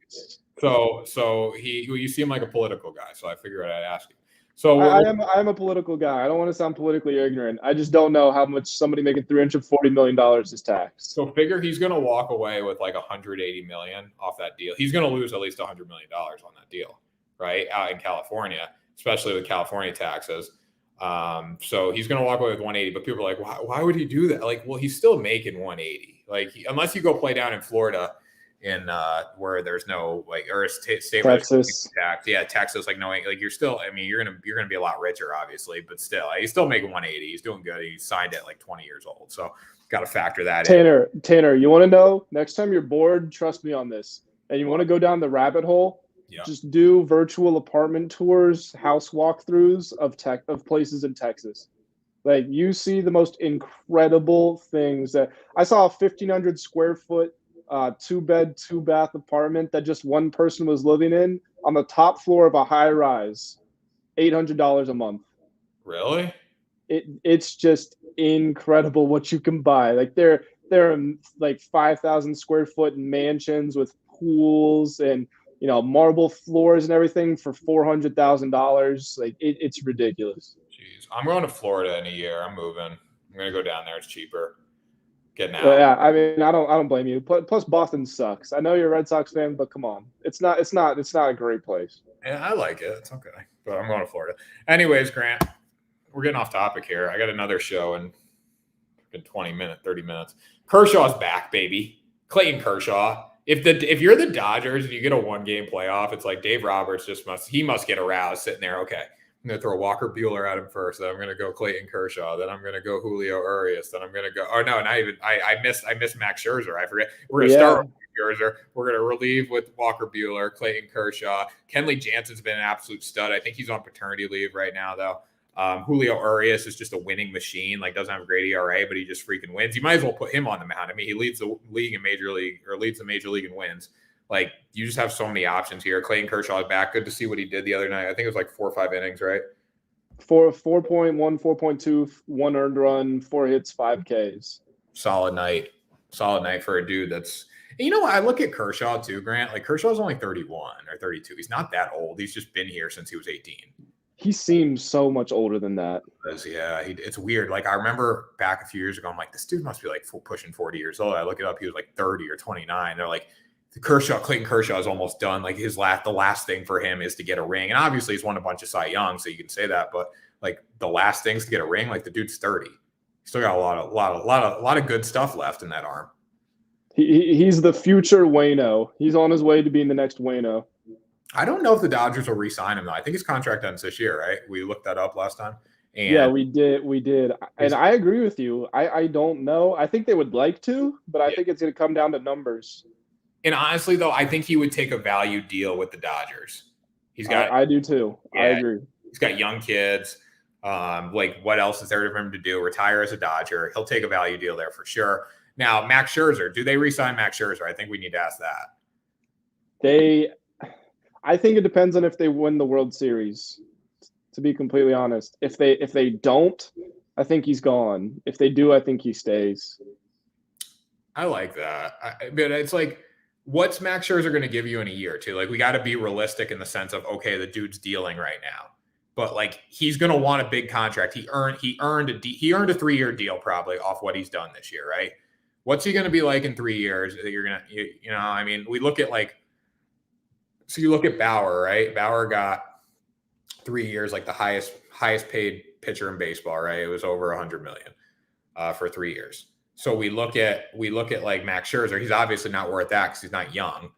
So you seem like a political guy, so I figured I'd ask you. So I am a political guy. I don't want to sound politically ignorant. I just don't know how much somebody making $340 million is taxed. So figure he's going to walk away with like $180 million off that deal. He's going to lose at least $100 million on that deal, right? Out in California, especially with California taxes. So he's going to walk away with 180, but people are like, why would he do that? Like, well, he's still making 180. Like, unless you go play down in Florida, in where there's no like, or a state Texas tax. Yeah, Texas, like knowing like you're still, I mean, you're gonna be a lot richer, obviously, but still, he's still making 180. He's doing good. He signed it like 20 years old, so got to factor that in. Tanner, you want to know? Next time you're bored, trust me on this, and you want to go down the rabbit hole. Yeah. Just do virtual apartment tours, house walkthroughs of places in Texas. Like, you see the most incredible things. That I saw a 1,500 square foot 2-bed, 2-bath apartment that just one person was living in on the top floor of a high rise, $800 a month. Really? It's just incredible what you can buy. Like, they're like 5,000 square foot mansions with pools and, you know, marble floors and everything for $400,000. Like, it's ridiculous. Jeez, I'm going to Florida in a year. I'm moving. I'm going to go down there. It's cheaper. Getting out. Yeah, I mean, I don't blame you. Plus, Boston sucks. I know you're a Red Sox fan, but come on, it's not a great place. Yeah, I like it. It's okay, but I'm going to Florida. Anyways, Grant, we're getting off topic here. I got another show in 30 minutes. Kershaw's back, baby. Clayton Kershaw. If you're the Dodgers and you get a 1-game playoff, it's like Dave Roberts must get aroused sitting there. Okay, I'm going to throw Walker Buehler at him first. Then I'm going to go Clayton Kershaw. Then I'm going to go Julio Urias. Then I'm going to go. Oh no, not even. I missed Max Scherzer. I forget. We're going to start with Scherzer. We're going to relieve with Walker Buehler, Clayton Kershaw. Kenley Jansen's been an absolute stud. I think he's on paternity leave right now, though. Julio Urias is just a winning machine. Like, doesn't have a great ERA, but he just freaking wins. You might as well put him on the mound. I mean, he leads the league in major league, or leads the major league in wins. Like, you just have so many options here. Clayton Kershaw is back. Good to see what he did the other night. I think it was like 4 or 5 innings, right? 4.1, 4.2, 1 earned run, 4 hits, 5 Ks. Solid night for a dude that's, you know, I look at Kershaw too, Grant. Like, Kershaw's only 31 or 32. He's not that old. He's just been here since he was 18. He seems so much older than that. Yeah, it's weird. Like, I remember back a few years ago, I'm like, this dude must be like pushing 40 years old. I look it up, he was like 30 or 29. They're like, Clayton Kershaw is almost done. Like, the last thing for him is to get a ring. And obviously he's won a bunch of Cy Young, so you can say that, but like, the last thing's to get a ring. Like, the dude's 30. He's still got a lot of good stuff left in that arm. He's the future Waino. He's on his way to being the next Waino. I don't know if the Dodgers will re-sign him, though. I think his contract ends this year, right? We looked that up last time. And yeah, we did. And I agree with you. I don't know. I think they would like to, but I think it's going to come down to numbers. And honestly, though, I think he would take a value deal with the Dodgers. He's got. I do too. Yeah, I agree. He's got young kids. Like, what else is there for him to do? Retire as a Dodger. He'll take a value deal there for sure. Now, Max Scherzer. Do they re-sign Max Scherzer? I think we need to ask that. I think it depends on if they win the World Series, to be completely honest. If they don't, I think he's gone. If they do, I think he stays. I like that. But it's like, what's Max Scherzer going to give you in a year or two? Like, we got to be realistic in the sense of, okay, the dude's dealing right now, but like, he's going to want a big contract. He earned a 3-year deal probably off what he's done this year, right? What's he going to be like in 3 years? That you're going to, you know, I mean, we look at like, so you look at Bauer, right? Bauer got 3 years, like the highest paid pitcher in baseball, right? It was over $100 million for 3 years. So we look at like Max Scherzer. He's obviously not worth that because he's not young,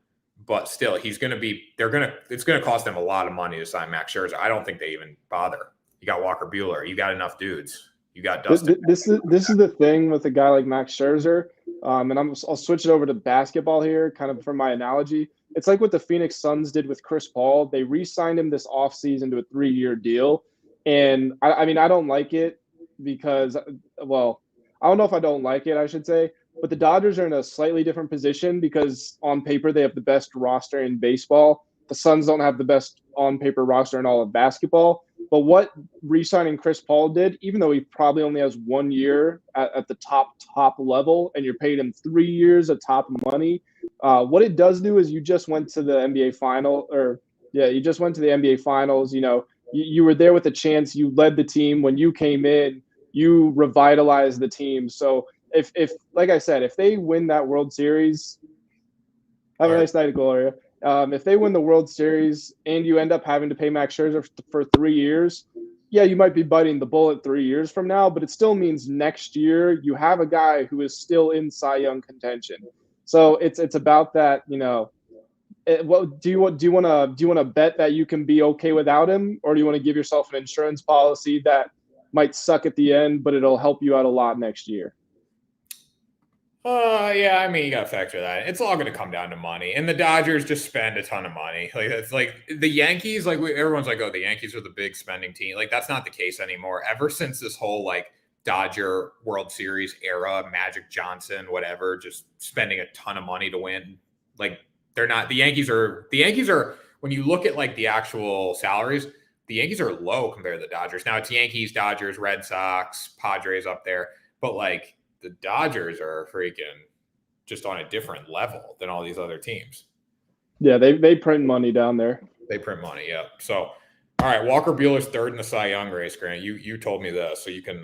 but still, he's going to be. It's going to cost them a lot of money to sign Max Scherzer. I don't think they even bother. You got Walker Buehler. You got enough dudes. You got Dustin. This is the thing with a guy like Max Scherzer, and I'll switch it over to basketball here, kind of from my analogy. It's like what the Phoenix Suns did with Chris Paul. They re-signed him this offseason to a 3-year deal, and I mean I don't like it because, well, I don't know if I don't like it, I should say, but the Dodgers are in a slightly different position because on paper they have the best roster in baseball. The Suns don't have the best on paper roster in all of basketball. But what re-signing Chris Paul did, even though he probably only has 1 year at the top level, and you're paying him 3 years of top money, what it does do is you just went to the NBA final, or yeah, you just went to the NBA finals. You know, you were there with a chance. You led the team when you came in. You revitalized the team. So if like I said, if they win that World Series, have a nice night, Gloria. If they win the World Series and you end up having to pay Max Scherzer for 3 years, yeah, you might be biting the bullet 3 years from now, but it still means next year you have a guy who is still in Cy Young contention. So it's about that, you know. What do you want to bet that you can be okay without him, or do you want to give yourself an insurance policy that might suck at the end, but it'll help you out a lot next year? Yeah, I mean, you got to factor that. It's all going to come down to money, and the Dodgers just spend a ton of money. Like it's like the Yankees. Like everyone's like, oh, the Yankees are the big spending team. Like that's not the case anymore. Ever since this whole like Dodger World Series era, Magic Johnson, whatever, just spending a ton of money to win. Like they're not. The Yankees are. When you look at like the actual salaries, the Yankees are low compared to the Dodgers. Now it's Yankees, Dodgers, Red Sox, Padres up there, but like the Dodgers are freaking just on a different level than all these other teams. Yeah, they print money down there. They print money, yeah. So, all right, Walker Buehler's third in the Cy Young race, Grant. You told me this, so you can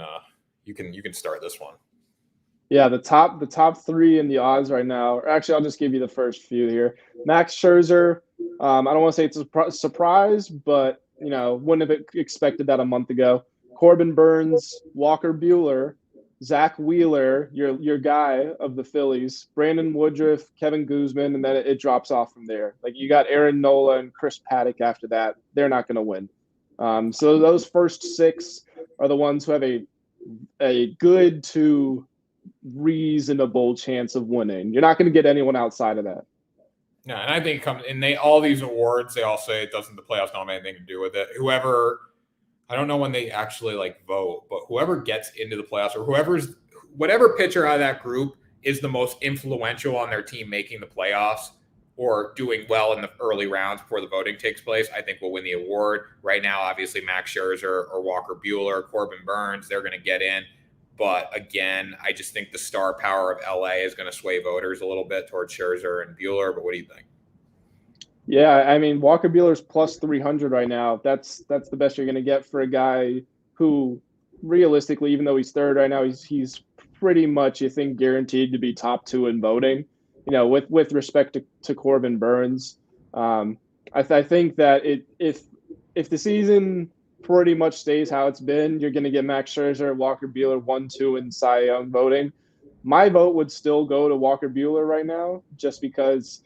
start this one. Yeah, the top three in the odds right now. Or actually, I'll just give you the first few here. Max Scherzer. I don't want to say it's a surprise, but you know, wouldn't have expected that a month ago. Corbin Burns, Walker Buehler, Zach Wheeler, your guy of the Phillies, Brandon Woodruff, Kevin Guzman, and then it drops off from there. Like you got Aaron Nola and Chris Paddock after that. They're not going to win. So those first six are the ones who have a good to reasonable chance of winning. You're not going to get anyone outside of that. No, and I think all these awards, they all say it doesn't the playoffs don't have anything to do with it. Whoever, I don't know when they actually like vote, but whoever gets into the playoffs or whatever pitcher out of that group is the most influential on their team making the playoffs or doing well in the early rounds before the voting takes place, I think will win the award. Right now, obviously, Max Scherzer or Walker Buehler, Corbin Burns, they're going to get in. But again, I just think the star power of LA is going to sway voters a little bit towards Scherzer and Buehler. But what do you think? Yeah, I mean, Walker Buehler's plus 300 right now. That's the best you're going to get for a guy who, realistically, even though he's third right now, he's pretty much, you think, guaranteed to be top two in voting. You know, with respect to Corbin Burns, I think that if the season pretty much stays how it's been, you're going to get Max Scherzer, Walker Buehler 1-2 in Cy Young voting. My vote would still go to Walker Buehler right now, just because.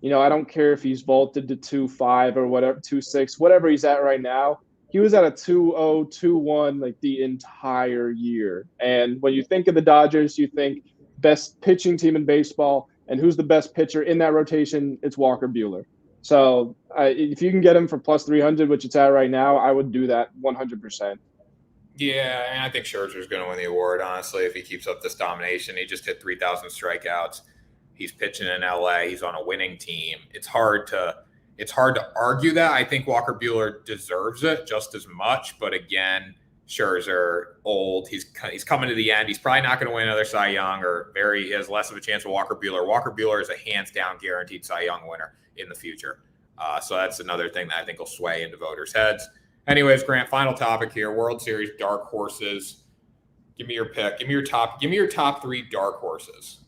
You know, I don't care if he's vaulted to 2.5 or whatever, 2.6, whatever he's at right now. He was at a 2.0, 2.1 like the entire year. And when you think of the Dodgers, you think best pitching team in baseball, and who's the best pitcher in that rotation? It's Walker Buehler. So if you can get him for plus 300, which it's at right now, I would do that 100%. Yeah, and I think Scherzer's going to win the award, honestly, if he keeps up this domination. He just hit 3,000 strikeouts. He's pitching in LA. He's on a winning team. It's hard to argue that. I think Walker Buehler deserves it just as much. But again, Scherzer, old. He's coming to the end. He's probably not going to win another Cy Young, he has less of a chance with Walker Buehler. Walker Buehler is a hands down guaranteed Cy Young winner in the future. So that's another thing that I think will sway into voters' heads. Anyways, Grant, final topic here: World Series dark horses. Give me your pick. Give me your top three dark horses.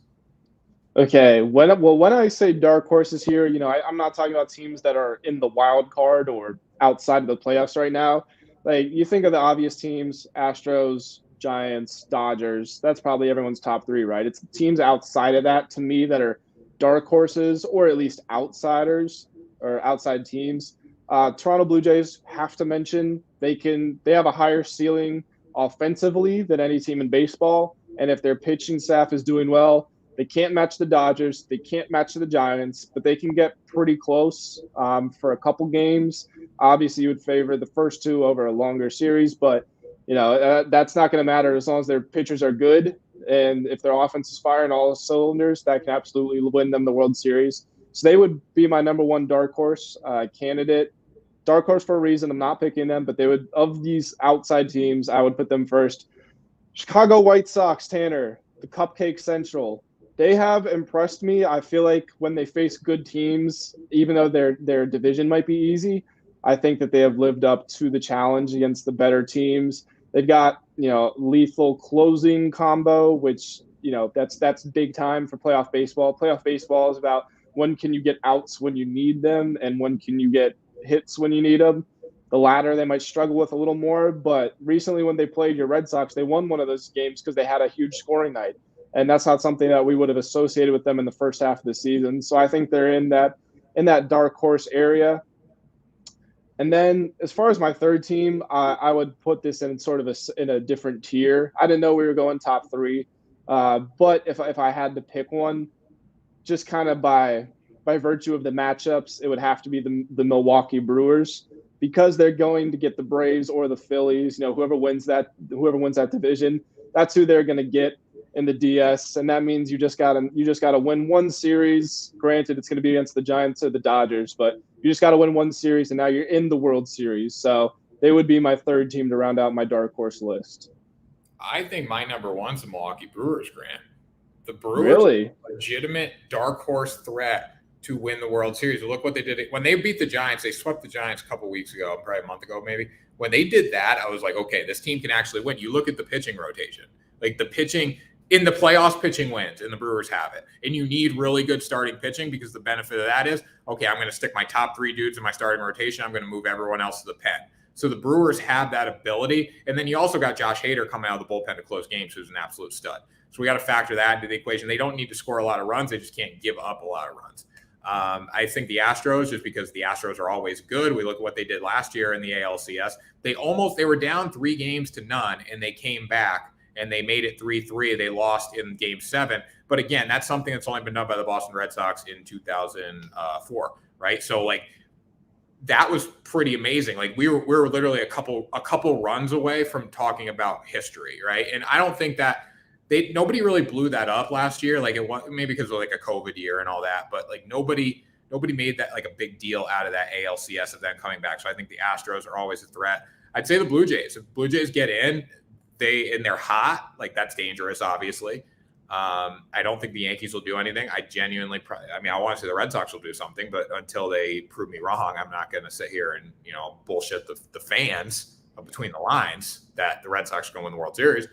Okay, when I say dark horses here, you know, I'm not talking about teams that are in the wild card or outside of the playoffs right now. Like you think of the obvious teams: Astros, Giants, Dodgers. That's probably everyone's top three, right? It's teams outside of that to me that are dark horses or at least outsiders or outside teams. Toronto Blue Jays have to mention they have a higher ceiling offensively than any team in baseball, and if their pitching staff is doing well, they can't match the Dodgers, they can't match the Giants, but they can get pretty close for a couple games. Obviously, you would favor the first two over a longer series, but that's not going to matter as long as their pitchers are good, and if their offense is firing all cylinders, that can absolutely win them the World Series. So they would be my number one dark horse candidate. Dark horse for a reason. I'm not picking them, but they would, of these outside teams, I would put them first. Chicago White Sox, Tanner, the Cupcake Central. They have impressed me. I feel like when they face good teams, even though their division might be easy, I think that they have lived up to the challenge against the better teams. They've got, lethal closing combo, which, that's big time for playoff baseball. Playoff baseball is about when can you get outs when you need them and when can you get hits when you need them. The latter they might struggle with a little more, but recently when they played your Red Sox, they won one of those games because they had a huge scoring night. And that's not something that we would have associated with them in the first half of the season. So I think they're in that dark horse area. And then as far as my third team, I would put this in sort of in a different tier. I didn't know we were going top three, but if I had to pick one, just kind of by virtue of the matchups, it would have to be the Milwaukee Brewers, because they're going to get the Braves or the Phillies. Whoever wins that division, that's who they're going to get in the DS, and that means you just gotta win one series. Granted, it's going to be against the Giants or the Dodgers, but you just got to win one series, and now you're in the World Series. So they would be my third team to round out my dark horse list. I think my number one's the Milwaukee Brewers, Grant. The Brewers, really, are a legitimate dark horse threat to win the World Series. Look what they did when they beat the Giants. They swept the Giants a couple weeks ago, probably a month ago, maybe. When they did that, I was like, okay, this team can actually win. You look at the pitching rotation, like the pitching. In the playoffs, pitching wins, and the Brewers have it. And you need really good starting pitching, because the benefit of that is, okay, I'm going to stick my top three dudes in my starting rotation. I'm going to move everyone else to the pen. So the Brewers have that ability. And then you also got Josh Hader coming out of the bullpen to close games, who's an absolute stud. So we got to factor that into the equation. They don't need to score a lot of runs. They just can't give up a lot of runs. I think the Astros, just because the Astros are always good. We look at what they did last year in the ALCS. They were down 3-0, and they came back. And they made it 3-3. They lost in Game 7. But again, that's something that's only been done by the Boston Red Sox in 2004, right? So that was pretty amazing. We were literally a couple runs away from talking about history, right? And I don't think that nobody really blew that up last year. It was maybe because of a COVID year and all that, but nobody made that a big deal out of that ALCS of them coming back. So I think the Astros are always a threat. I'd say the Blue Jays. If Blue Jays get in, they're hot, that's dangerous, obviously. I don't think the Yankees will do anything. I want to say the Red Sox will do something, but until they prove me wrong, I'm not going to sit here and bullshit the fans between the lines that the Red Sox are going to win the World Series.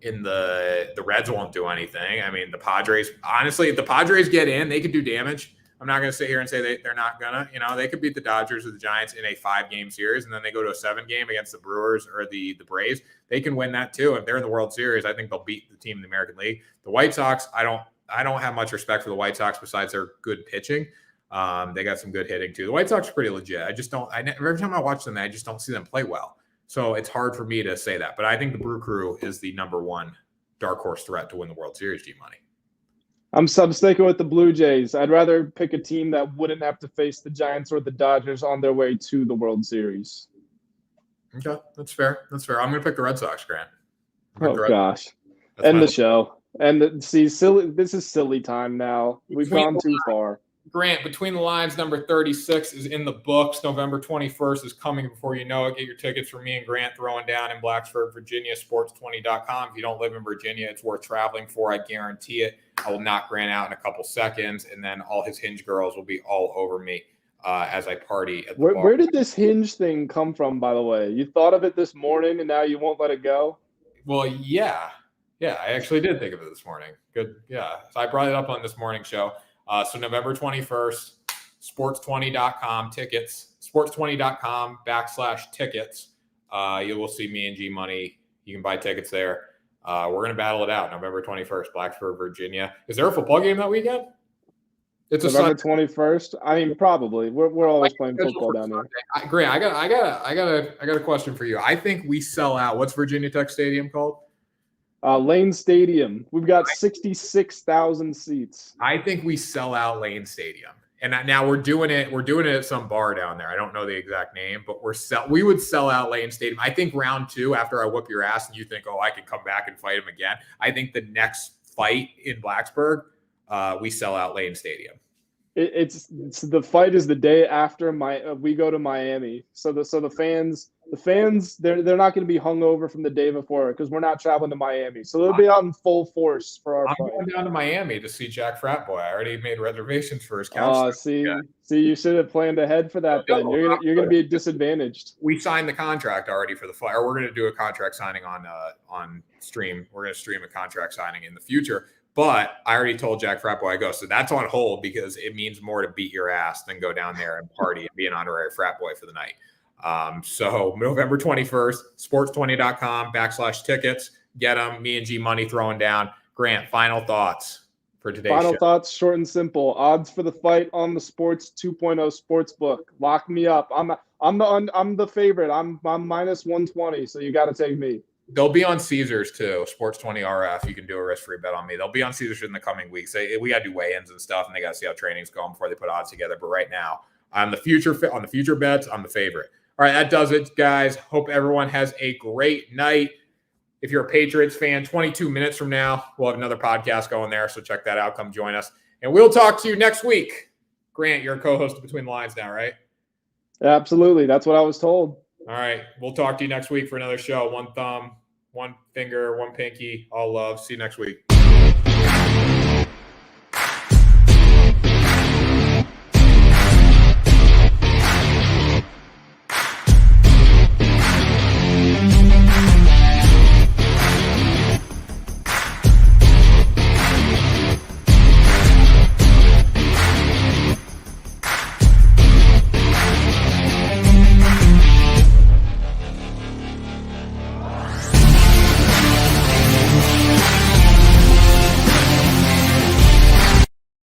In the Reds won't do anything. I mean, the Padres, honestly, if the Padres get in, they could do damage. I'm not going to sit here and say they're not going to. They could beat the Dodgers or the Giants in a 5-game series, and then they go to a 7-game against the Brewers or the Braves. They can win that too. If they're in the World Series, I think they'll beat the team in the American League. The White Sox, I don't have much respect for the White Sox besides their good pitching. They got some good hitting too. The White Sox are pretty legit. Every time I watch them, I just don't see them play well. So it's hard for me to say that. But I think the Brew Crew is the number one dark horse threat to win the World Series, G-Money. I'm sticking with the Blue Jays. I'd rather pick a team that wouldn't have to face the Giants or the Dodgers on their way to the World Series. Okay, that's fair. I'm going to pick the Red Sox, Grant. Gosh. End the show. And silly. This is silly time now. We've gone too far. Grant, Between the Lines number 36 is in the books. November 21st is coming before you know it. Get your tickets for me and Grant throwing down in Blacksburg, Virginia, sports20.com. If you don't live in Virginia, it's worth traveling for. I guarantee it. I will knock Grant out in a couple seconds, and then all his Hinge girls will be all over me as I party at the bar. Where did this Hinge thing come from, by the way? You thought of it this morning, and now you won't let it go? Well, yeah. Yeah, I actually did think of it this morning. Good. Yeah. So I brought it up on this morning show. So November 21st, sports20.com tickets, sports20.com /tickets. You will see me and G Money You can buy tickets there. We're going to battle it out November 21st, Blacksburg, Virginia. Is there a football game that weekend? It's November 21st. I mean, probably. We're always playing football down here. Grant, I got a question for you. I think we sell out. What's Virginia Tech Stadium called? Lane Stadium. We've got 66,000 seats. I think we sell out Lane Stadium. And now we're doing it at some bar down there. I don't know the exact name, but we would sell out Lane Stadium. I think round 2, after I whoop your ass and you think, oh, I can come back and fight him again. I think the next fight in Blacksburg, we sell out Lane Stadium. It's the fight is the day after we go to Miami. So the fans they're not going to be hungover from the day before because we're not traveling to Miami. So they'll be out in full force for our fight. I'm going down to Miami to see Jack Frat Boy. I already made reservations for his couch. See, you should have planned ahead for that. Then you're going to be disadvantaged. We signed the contract already for the fight. Or we're going to do a contract signing on stream. We're going to stream a contract signing in the future. But I already told Jack Frat Boy I go. So that's on hold because it means more to beat your ass than go down there and party and be an honorary frat boy for the night. So November 21st, sports20.com/tickets. Get them. Me and G Money throwing down. Grant, final thoughts for today's Final show. thoughts, short and simple. Odds for the fight on the Sports 2.0 Sportsbook. Lock me up. I'm the favorite. I'm minus 120, so you got to take me. They'll be on Caesars too. Sports 20 RF. You can do a risk-free bet on me. They'll be on Caesars in the coming weeks. We got to do weigh-ins and stuff, and they got to see how training's going before they put odds together. But right now, on the future bets, I'm the favorite. All right, that does it, guys. Hope everyone has a great night. If you're a Patriots fan, 22 minutes from now, we'll have another podcast going there. So check that out. Come join us. And we'll talk to you next week. Grant, you're a co-host of Between the Lines now, right? Absolutely. That's what I was told. All right. We'll talk to you next week for another show. One thumb, one finger, one pinky, all love. See you next week.